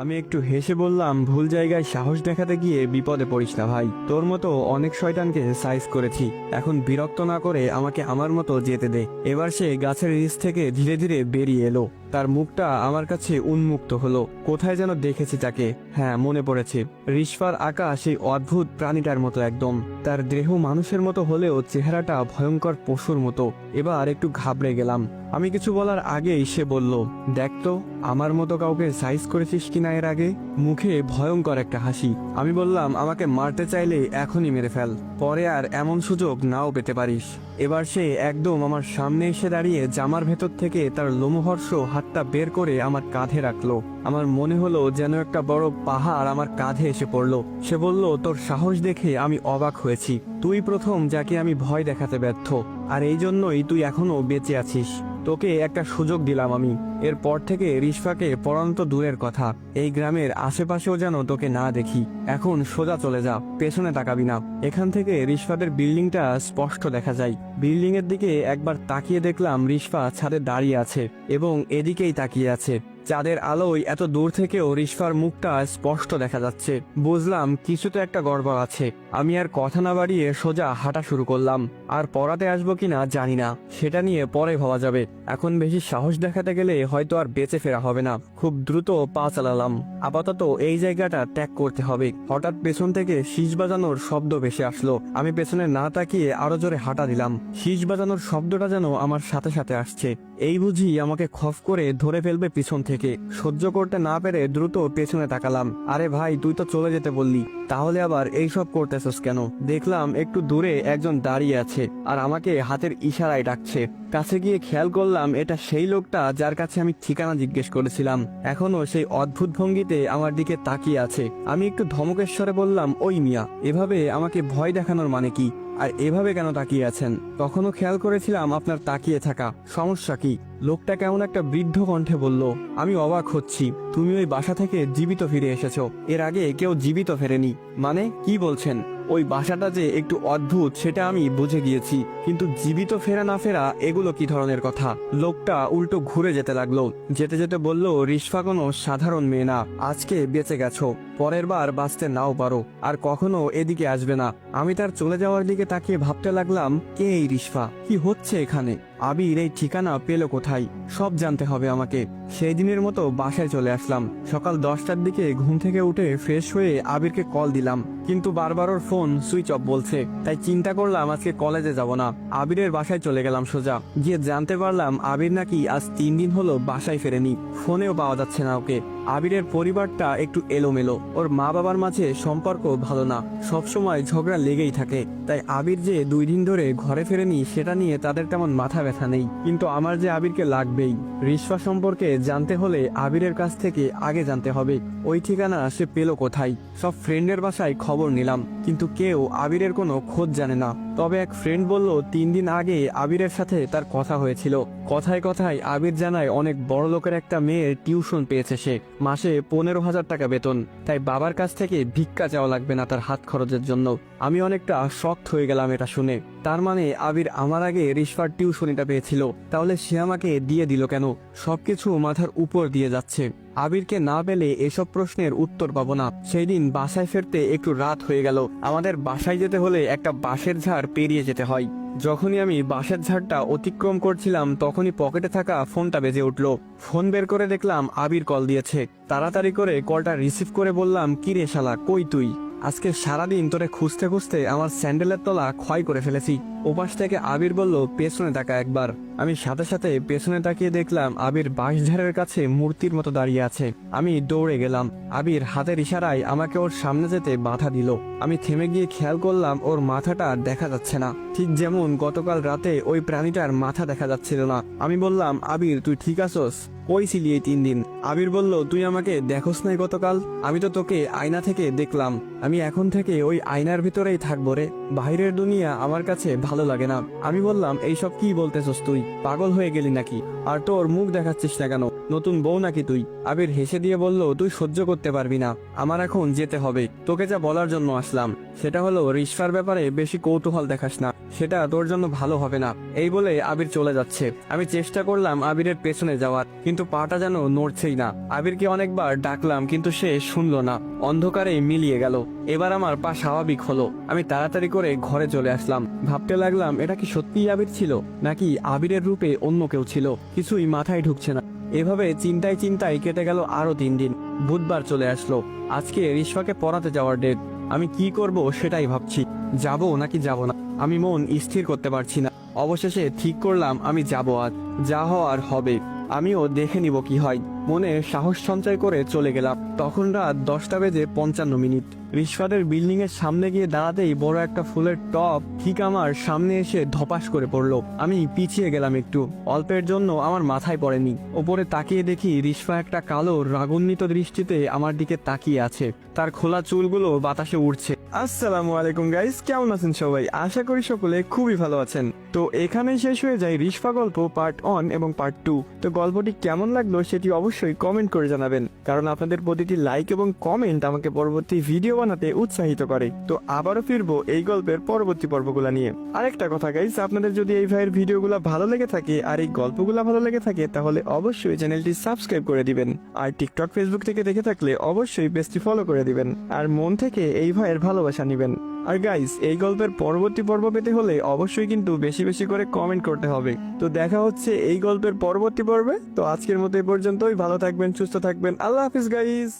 আমি একটু হেসে বললাম, ভুল জায়গায় সাহস দেখাতে গিয়ে বিপদে পড়িস না ভাই। তোর মতো অনেক শয়তানকে সাইজ করেছি, এখন বিরক্ত না করে আমাকে আমার মতো যেতে দে। এবার সে গাছের নিচ থেকে ধীরে ধীরে বেরিয়ে এলো। তার মুখটা আমার কাছে উন্মুক্ত হলো। কোথায় যেন দেখেছি তাকে। হ্যাঁ, মনে পড়েছে। রিশফার আঁকা সেই অদ্ভুত প্রাণীটার মতো একদম। তার দেহ মানুষের মতো হলেও চেহারাটা ভয়ঙ্কর পশুর মতো। এবার একটু ঘাবড়ে গেলাম। আমি কিছু বলার আগেই সে বলল, দেখ তো আমার মতো কাউকে সাইজ করেছিস কিনা এর আগে। মুখে ভয়ঙ্কর একটা হাসি। আমি বললাম, আমাকে মারতে চাইলে এখনই মেরে ফেল, পরে আর এমন সুযোগ নাও পেতে পারিস। এবার সে একদম আমার সামনে এসে দাঁড়িয়ে জামার ভেতর থেকে তার লোমহর্ষ হাতটা বের করে আমার কাঁধে রাখলো। আমার মনে হলো যেন একটা বড় পাহাড় আমার কাঁধে এসে পড়লো। সে বলল, তোর সাহস দেখে আমি অবাক হয়েছি। তুই প্রথম যাকে আমি ভয় দেখাতে ব্যর্থ, আর এই জন্যই তুই এখনো বেঁচে আছিস। তোকে একটা সুযোগ দিলাম আমি। এরপর থেকে রিশফাকে পড়ানো তো দূরের কথা, এই গ্রামের আশেপাশেও যেন তোকে না দেখি। এখন সোজা চলে যা, পেছনে তাকাবি না। এখান থেকে রিশফাদের বিল্ডিংটা স্পষ্ট দেখা যায়। বিল্ডিং এর দিকে একবার তাকিয়ে দেখলাম রিশফা ছাদে দাঁড়িয়ে আছে এবং এদিকেই তাকিয়ে আছে। চাঁদের আলোয় এত দূর থেকেও রিশফার মুখটা স্পষ্ট দেখা যাচ্ছে। বুঝলাম কিছু তো একটা গড়বড় আছে। আমি আর কথা না বাড়িয়ে সোজা হাঁটা শুরু করলাম। আর পড়াতে আসবো কিনা জানি না, সেটা নিয়ে পরে ভাবা যাবে। এখন বেশি সাহস দেখাতে গেলে হয়তো আর বেঁচে ফেরা হবে না। খুব দ্রুত পা চালালাম। আপাতত এই জায়গাটা ত্যাগ করতে হবে। হঠাৎ পেছন থেকে শীষ বাজানোর শব্দ ভেসে আসলো। আমি পেছনে না তাকিয়ে আরো জোরে হাঁটা দিলাম। শীষ বাজানোর শব্দটা যেন আমার সাথে সাথে আসছে। এই বুঝি আমাকে খপ করে ধরে ফেলবে পিছন থেকে। সহ্য করতে না পেরে দ্রুত পেছনে তাকালাম। আরে ভাই, তুই তো চলে যেতে বললি, তাহলে আবার এইসব করতেছস কেন? দেখলাম একটু দূরে একজন দাঁড়িয়ে আছে আর আমাকে হাতের ইশারায় ডাকছে। কাছে গিয়ে খেয়াল করলাম এটা সেই লোকটা যার কাছে আমি ঠিকানা জিজ্ঞেস করেছিলাম। এখনো সেই অদ্ভুত ভঙ্গিতে আমার দিকে তাকিয়ে আছে। আমি একটু ধমকের স্বরে বললাম, ওই মিয়া, এভাবে আমাকে ভয় দেখানোর মানে কি? আর এভাবে কেন তাকিয়ে আছেন? তখনও খেয়াল করেছিলাম আপনার তাকিয়ে থাকা, সমস্যা কি? লোকটা কেমন একটা বৃদ্ধ কণ্ঠে বলল। আমি অবাক হচ্ছি, তুমি ওই বাসা থেকে জীবিত ফিরে এসেছো। এর আগে কেউ জীবিত ফেরেনি মানে কি বলছেন? ওই বাসাটা যে একটু অদ্ভুত সেটা আমি বুঝে গিয়েছি, কিন্তু জীবিত ফেরা না ফেরা এগুলো কি ধরনের কথা? লোকটা উল্টো ঘুরে যেতে লাগলো। যেতে যেতে বলল, রিশফা কোনো সাধারণ মেয়ে না। আজকে বেঁচে গেছো, পরের বার বাঁচতে নাও পারো, আর কখনো এদিকে আসবে না। আমি তার চলে যাওয়ার দিকে তাকিয়ে ভাবতে লাগলাম, কে এই রিশফা? কি হচ্ছে এখানে? আবির এই ঠিকানা পেল কোথায়? সব জানতে হবে আমাকে। সেই দিনের মতো বাসায় চলে আসলাম। সকাল 10টার দিকে ঘুম থেকে উঠে ফ্রেশ হয়ে আবিরকে কল দিলাম, কিন্তু বারবার ওর ফোন সুইচ অফ বলছে। তাই চিন্তা করলাম আজকে কলেজে যাব না, আবিরের বাসায় চলে গেলাম সোজা। গিয়ে জানতে পারলাম আবির নাকি আজ 3 দিন হলো বাসায় ফেরেনি, ফোনেও পাওয়া যাচ্ছে না ওকে। আবিরের পরিবারটা একটু এলোমেলো, ওর মা বাবার মাঝে সম্পর্ক ভালো না, সবসময় ঝগড়া লেগেই থাকে। তাই আবির যে 2 দিন ধরে ঘরে ফেরেনি সেটা নিয়ে তাদের তেমন মাথা ব্যথা নেই, কিন্তু আমার যে আবিরকে লাগবেই। রিশফা সম্পর্কে জানতে হলে আবিরের কাছ থেকে আগে জানতে হবে ওই ঠিকানা সে পেল কোথায়। সব ফ্রেন্ডের বাসায় খবর নিলাম, কিন্তু কেউ আবিরের কোনো খোঁজ জানে না। তবে এক ফ্রেন্ড বলল 3 দিন আগে আবিরের সাথে তার কথা হয়েছিল। কথায় কথায় আবির জানায় অনেক বড় লোকের একটা মেয়ের টিউশন পেয়েছে সে, মাসে 15,000 টাকা বেতন। তাই বাবার কাছ থেকে ভিক্ষা চাওয়া লাগবে না তার হাত খরচের জন্য। আমি অনেকটা শকড হয়ে গেলাম এটা শুনে। তার মানে আবির আমার আগে রিশফার টিউশনিটা পেয়েছিল, তাহলে সে আমাকে দিয়ে দিল কেন? সবকিছু মাথার উপর দিয়ে যাচ্ছে। আবিরকে না পেলে এসব প্রশ্নের উত্তর পাবো না। সেই দিন বাসায় ফিরতে একটু রাত হয়ে গেল। আমাদের বাসায় যেতে হলে একটা বাঁশের ঝাড় পেরিয়ে যেতে হয়। যখনই আমি বাঁশের ঝাড়টা অতিক্রম করছিলাম তখনই পকেটে থাকা ফোনটা বেজে উঠল। ফোন বের করে দেখলাম আবির কল দিয়েছে। তাড়াতাড়ি করে কলটা রিসিভ করে বললাম, কি রে শালা, কই তুই? আজকে সারাদিন তোরে খুঁজতে খুঁজতে আমার স্যান্ডেলের তলা ক্ষয় করে ফেলেছি। ওপাশ থেকে আবির বলল, পেছনে তাকা একবার। আমি সাথে সাথে পেছনে তাকিয়ে দেখলাম আবির বাঁশঝাড়ের কাছে মূর্তির মতো দাঁড়িয়ে আছে। আমি দৌড়ে গেলাম। আবির হাতের ইশারায় আমাকে ওর সামনে যেতে বাধা দিল। আমি থেমে গিয়ে খেয়াল করলাম ওর মাথাটা দেখা যাচ্ছে না, ঠিক যেমন গতকাল রাতে ওই প্রাণীটার মাথা দেখা যাচ্ছিল না। আমি বললাম, আবির তুই ঠিক আছোস? কই ছিলি এই 3 দিন? আবির বলল, তুই আমাকে দেখোস নাই গতকাল? আমি তো তোকে আয়না থেকে দেখলাম। আমি এখন থেকে ওই আয়নার ভিতরেই থাকবো রে, বাইরের দুনিয়া আমার কাছে ভালো লাগে না। আমি বললাম, এইসব কি বলতেছস তুই? পাগল হয়ে গেলি নাকি? আর তোর মুখ দেখাচ্ছিস না কেন? নতুন বউ নাকি তুই? আবির হেসে দিয়ে বলল, তুই সহ্য করতে পারবি না, আমার এখন যেতে হবে। তোকে যা বলার জন্য আসলাম সেটা হলো, রিশফার ব্যাপারে বেশি কৌতূহল দেখাস না, সেটা তোর জন্য ভালো হবে না। এই বলে আবির চলে যাচ্ছে। আমি চেষ্টা করলাম আবিরের পেছনে যাওয়ার, কিন্তু পাটা যেন নড়ছেই না। আবিরকে অনেকবার ডাকলাম কিন্তু সে শুনলো না, অন্ধকারে মিলিয়ে গেল। এবার আমার পা স্বাভাবিক হলো। আমি তাড়াতাড়ি করে ঘরে চলে আসলাম। ভাবতে লাগলাম, এটা কি সত্যিই আবির ছিল, নাকি আবিরের রূপে অন্য কেউ ছিল? কিছুই মাথায় ঢুকছে না। এভাবে চিন্তায় চিন্তায় কেটে গেল আরো 3 দিন। বুধবার চলে আসলো। আজকে রিশফাকে পড়াতে যাওয়ার ডেট। আমি কি করব সেটাই ভাবছি, যাব নাকি যাব না। আমি মন স্থির করতে পারছি না। অবশেষে ঠিক করলাম আমি যাব আজ, যা হওয়ার হবে। আমিও দেখে নিব কি হয়। মনে সাহস সঞ্চয় করে চলে গেলাম। তখন রাত 10:55। রিশফাদের বিল্ডিং এর সামনে গিয়ে দাঁড়াতেই বড় একটা ফুলের টব ঠিক আমার সামনে এসে ধপাস করে পড়লো। আমি পিছিয়ে গেলাম একটু, অল্পের জন্য আমার মাথায় পড়েনি। ওপরে তাকিয়ে দেখি রিশফা একটা কালো রাগান্বিত দৃষ্টিতে আমার দিকে তাকিয়ে আছে। তার খোলা চুলগুলো বাতাসে উড়ছে। আসসালামু আলাইকুম গাইস, কেমন আছেন সবাই? আশা করি সকলে খুবই ভালো আছেন। তো এখানেই শেষ হয়ে যায় রিশফা গল্প পার্ট 1 এবং পার্ট 2। তো গল্পটি কেমন লাগলো সেটি অবশ্যই কমেন্ট করে জানাবেন, কারণ আপনাদের প্রতিটি লাইক এবং কমেন্ট আমাকে পরবর্তী ভিডিও বানাতে উৎসাহিত করে। তো আবারও ফিরবো এই গল্পের পরবর্তী পর্বগুলো নিয়ে। আরেকটা কথা গাইস, আপনাদের যদি এই ভাইয়ের ভিডিওগুলো ভালো লেগে থাকে আর এই গল্পগুলো ভালো লেগে থাকে, তাহলে অবশ্যই চ্যানেলটি সাবস্ক্রাইব করে দিবেন। আর টিকটক ফেসবুক থেকে দেখে থাকলে অবশ্যই পেজটি ফলো করে দিবেন, আর মন থেকে এই ভাইয়ের ভালোবাসা নিবেন। আর গাইস, এই গল্পের পরবর্তী পর্ব পেতে হলে অবশ্যই কিন্তু বেশি বেশি করে কমেন্ট করতে হবে। তো দেখা হচ্ছে এই গল্পের পরবর্তী পর্বে। তো আজকের মতো এই পর্যন্তই। ভালো থাকবেন, সুস্থ থাকবেন। আল্লাহ হাফিজ গাইস।